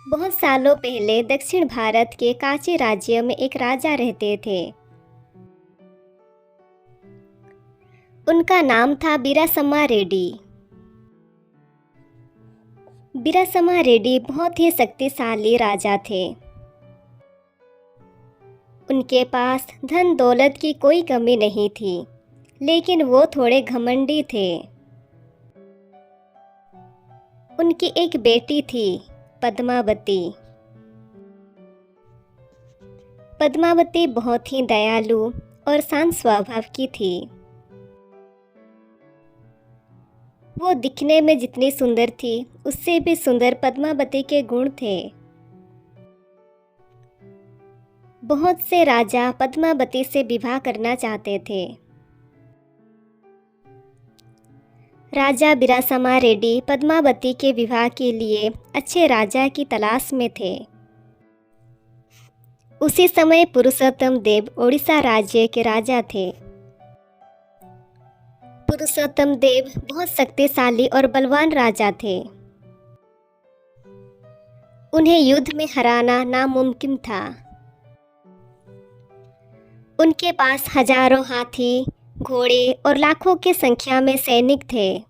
बहुत सालों पहले दक्षिण भारत के कांची राज्य में एक राजा रहते थे। उनका नाम था बीरासम्मा रेड्डी। बीरासम्मा रेड्डी बहुत ही शक्तिशाली राजा थे। उनके पास धन दौलत की कोई कमी नहीं थी, लेकिन वो थोड़े घमंडी थे। उनकी एक बेटी थी, पद्मावती। पद्मावती बहुत ही दयालु और शांत स्वभाव की थी। वो दिखने में जितनी सुंदर थी, उससे भी सुंदर पद्मावती के गुण थे। बहुत से राजा पद्मावती से विवाह करना चाहते थे। राजा बीरासम्मा रेड्डी पद्मावती के विवाह के लिए अच्छे राजा की तलाश में थे। उसी समय पुरुषोत्तम देव ओडिशा राज्य के राजा थे। पुरुषोत्तम देव बहुत शक्तिशाली और बलवान राजा थे। उन्हें युद्ध में हराना नामुमकिन था। उनके पास हजारों हाथी, घोड़े और लाखों की संख्या में सैनिक थे।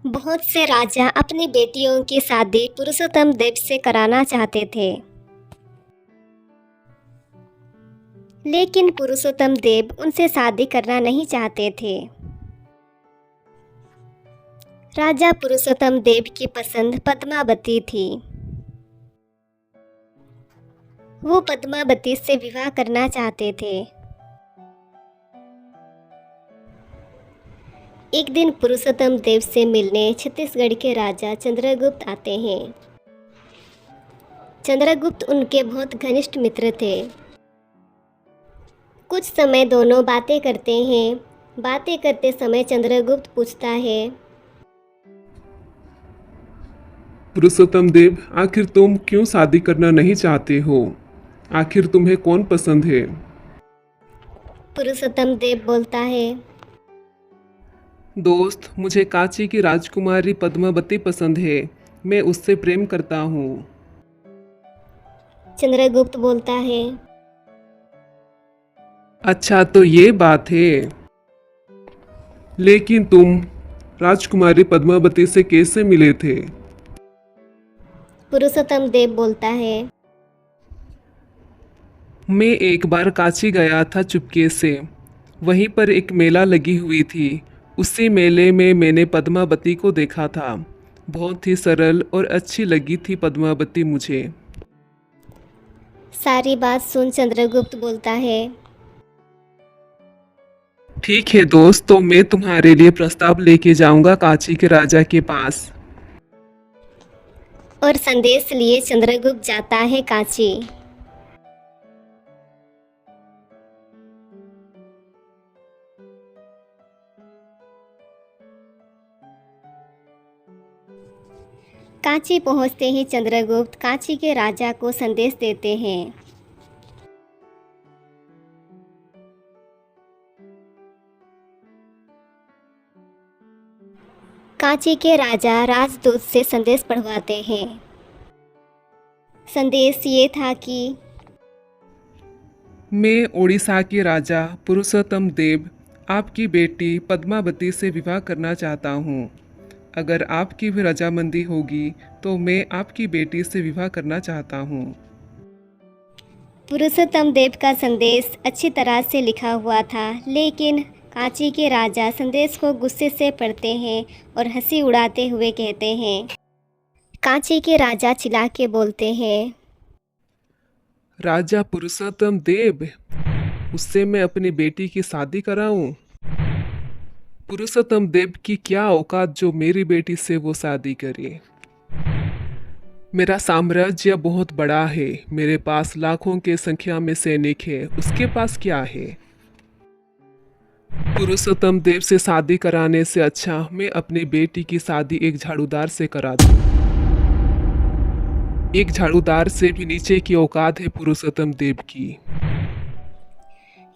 बहुत से राजा अपनी बेटियों की शादी पुरुषोत्तम देव से कराना चाहते थे, लेकिन पुरुषोत्तम देव उनसे शादी करना नहीं चाहते थे। राजा पुरुषोत्तम देव की पसंद पद्मावती थी। वो पद्मावती से विवाह करना चाहते थे। एक दिन पुरुषोत्तम देव से मिलने छत्तीसगढ़ के राजा चंद्रगुप्त आते हैं। चंद्रगुप्त उनके बहुत घनिष्ठ मित्र थे। कुछ समय दोनों बातें करते हैं। बातें करते समय चंद्रगुप्त पूछता है, पुरुषोत्तम देव, आखिर तुम क्यों शादी करना नहीं चाहते हो? आखिर तुम्हें कौन पसंद है? पुरुषोत्तम देव बोलता है, दोस्त, मुझे कांची की राजकुमारी पद्मावती पसंद है। मैं उससे प्रेम करता हूँ। चंद्रगुप्त बोलता है, अच्छा, तो ये बात है। लेकिन तुम राजकुमारी पद्मावती से कैसे मिले थे? पुरुषोत्तम देव बोलता है, मैं एक बार कांची गया था चुपके से। वहीं पर एक मेला लगी हुई थी। उसी मेले में मैंने पद्मावती को देखा था। बहुत ही सरल और अच्छी लगी थी पद्मावती मुझे। सारी बात सुन चंद्रगुप्त बोलता है, ठीक है दोस्त, तो मैं तुम्हारे लिए प्रस्ताव लेके जाऊंगा कांची के राजा के पास। और संदेश लिए चंद्रगुप्त जाता है कांची। कांची पहुंचते ही चंद्रगुप्त कांची के राजा को संदेश देते हैं। कांची के राजा राजदूत से संदेश पढ़वाते हैं। संदेश ये था कि मैं ओडिशा के राजा पुरुषोत्तम देव आपकी बेटी पद्मावती से विवाह करना चाहता हूँ। अगर आपकी भी रजामंदी होगी तो मैं आपकी बेटी से विवाह करना चाहता हूँ। पुरुषोत्तम देव का संदेश अच्छी तरह से लिखा हुआ था, लेकिन कांची के राजा संदेश को गुस्से से पढ़ते हैं और हंसी उड़ाते हुए कहते हैं। कांची के राजा चिल्ला के बोलते हैं, राजा पुरुषोत्तम देव, उससे मैं अपनी बेटी की शादी कराऊं? पुरुषोत्तम देव की क्या औकात जो मेरी बेटी से वो शादी करे? मेरा साम्राज्य बहुत बड़ा है। मेरे पास लाखों के संख्या में सैनिक है। उसके पास क्या है? पुरुषोत्तम देव से शादी कराने से अच्छा मैं अपनी बेटी की शादी एक झाड़ूदार से करा दूं। एक झाड़ूदार से भी नीचे की औकात है पुरुषोत्तम देव की।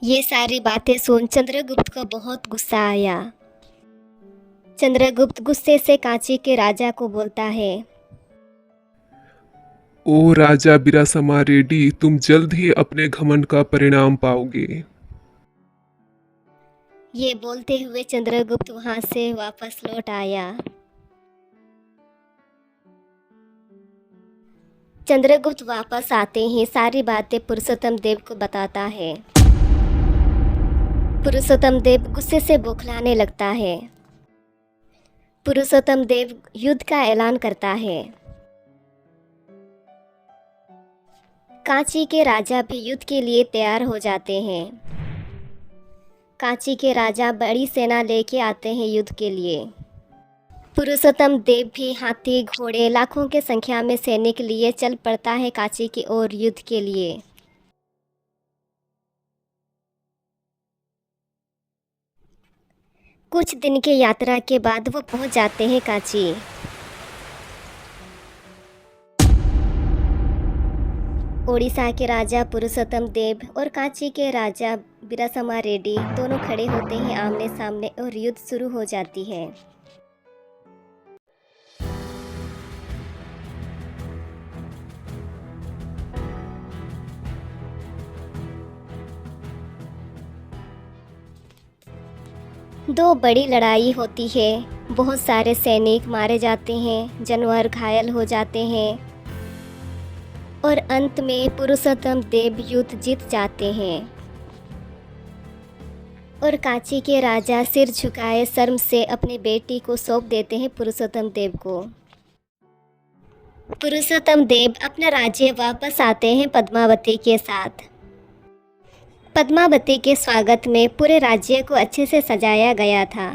ये सारी बातें सुन चंद्रगुप्त को बहुत गुस्सा आया। चंद्रगुप्त गुस्से से कांची के राजा को बोलता है, ओ राजा बिरासमा रेड्डी, तुम जल्द ही अपने घमंड का परिणाम पाओगे। ये बोलते हुए चंद्रगुप्त वहां से वापस लौट आया। चंद्रगुप्त वापस आते ही सारी बातें पुरुषोत्तम देव को बताता है। पुरुषोत्तम देव गुस्से से बौखलाने लगता है। पुरुषोत्तम देव युद्ध का ऐलान करता है। कांची के राजा भी युद्ध के लिए तैयार हो जाते हैं। कांची के राजा बड़ी सेना लेके आते हैं युद्ध के लिए। पुरुषोत्तम देव भी हाथी घोड़े लाखों के संख्या में सैनिक लिए चल पड़ता है कांची की ओर युद्ध के लिए। कुछ दिन की यात्रा के बाद वो पहुंच जाते हैं कांची। ओडिशा के राजा पुरुषोत्तम देव और कांची के राजा बिरासमा रेड्डी दोनों खड़े होते हैं आमने सामने और युद्ध शुरू हो जाती है। दो बड़ी लड़ाई होती है। बहुत सारे सैनिक मारे जाते हैं, जानवर घायल हो जाते हैं और अंत में पुरुषोत्तम देव युद्ध जीत जाते हैं और कांची के राजा सिर झुकाए शर्म से अपनी बेटी को सौंप देते हैं पुरुषोत्तम देव को। पुरुषोत्तम देव अपना राज्य वापस आते हैं पद्मावती के साथ। पद्मावती के स्वागत में पूरे राज्य को अच्छे से सजाया गया था।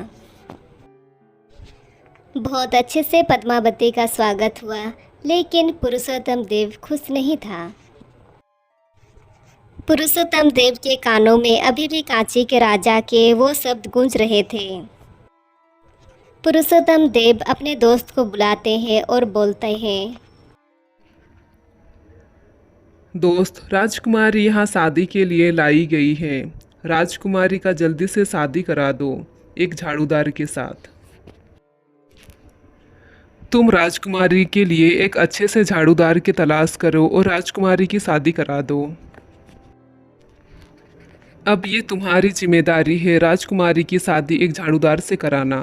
बहुत अच्छे से पद्मावती का स्वागत हुआ, लेकिन पुरुषोत्तम देव खुश नहीं था। पुरुषोत्तम देव के कानों में अभी भी कांची के राजा के वो शब्द गूंज रहे थे। पुरुषोत्तम देव अपने दोस्त को बुलाते हैं और बोलते हैं, दोस्त, राजकुमारी यहाँ शादी के लिए लाई गई है। राजकुमारी का जल्दी से शादी करा दो एक झाड़ूदार के साथ। तुम राजकुमारी के लिए एक अच्छे से झाड़ूदार की तलाश करो और राजकुमारी की शादी करा दो। अब ये तुम्हारी जिम्मेदारी है राजकुमारी की शादी एक झाड़ूदार से कराना।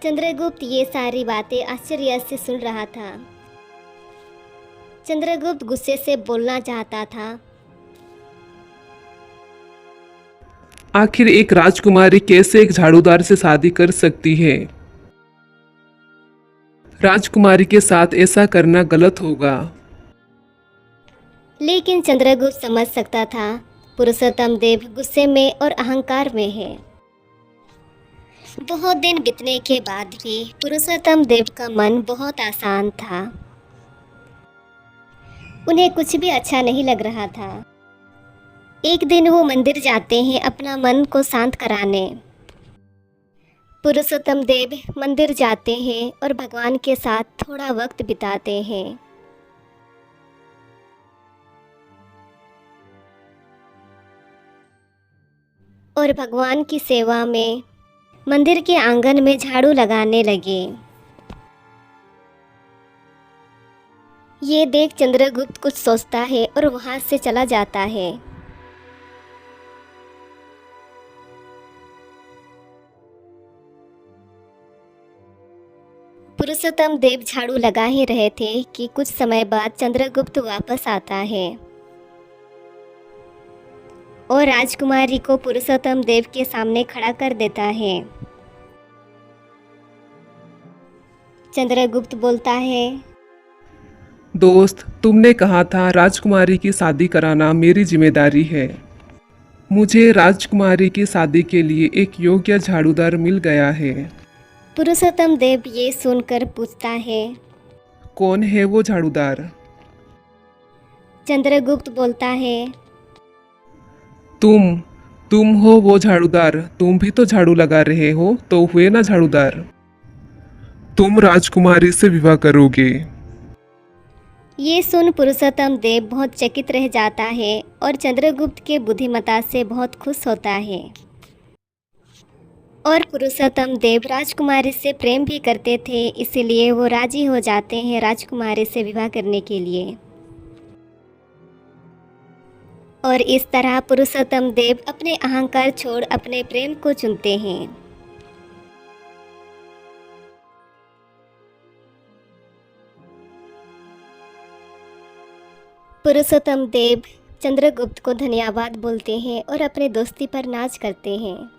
चंद्रगुप्त ये सारी बातें आश्चर्य से सुन रहा था। चंद्रगुप्त गुस्से से बोलना चाहता था, आखिर एक राजकुमारी कैसे एक झाड़ूदार से शादी कर सकती है? राजकुमारी के साथ ऐसा करना गलत होगा। लेकिन चंद्रगुप्त समझ सकता था पुरुषोत्तम देव गुस्से में और अहंकार में है। बहुत दिन बीतने के बाद भी पुरुषोत्तम देव का मन बहुत आसान था। उन्हें कुछ भी अच्छा नहीं लग रहा था। एक दिन वो मंदिर जाते हैं अपना मन को शांत कराने। पुरुषोत्तम देव मंदिर जाते हैं और भगवान के साथ थोड़ा वक्त बिताते हैं। और भगवान की सेवा में मंदिर के आंगन में झाड़ू लगाने लगे। ये देख चंद्रगुप्त कुछ सोचता है और वहां से चला जाता है। पुरुषोत्तम देव झाड़ू लगा ही रहे थे कि कुछ समय बाद चंद्रगुप्त वापस आता है और राजकुमारी को पुरुषोत्तम देव के सामने खड़ा कर देता है। चंद्रगुप्त बोलता है, दोस्त, तुमने कहा था राजकुमारी की शादी कराना मेरी जिम्मेदारी है। मुझे राजकुमारी की शादी के लिए एक योग्य झाड़ूदार मिल गया है। पुरुषोत्तम देव ये सुनकर पूछता है, कौन है वो झाड़ूदार? चंद्रगुप्त बोलता है, तुम हो वो झाड़ूदार। तुम भी तो झाड़ू लगा रहे हो, तो हुए ना झाड़ूदार। तुम राजकुमारी से विवाह करोगे। ये सुन पुरुषोत्तम देव बहुत चकित रह जाता है और चंद्रगुप्त के बुद्धिमत्ता से बहुत खुश होता है और पुरुषोत्तम देव राजकुमारी से प्रेम भी करते थे, इसीलिए वो राजी हो जाते हैं राजकुमारी से विवाह करने के लिए। और इस तरह पुरुषोत्तम देव अपने अहंकार छोड़ अपने प्रेम को चुनते हैं। पुरुषोत्तम देव चंद्रगुप्त को धन्यवाद बोलते हैं और अपने दोस्ती पर नाज करते हैं।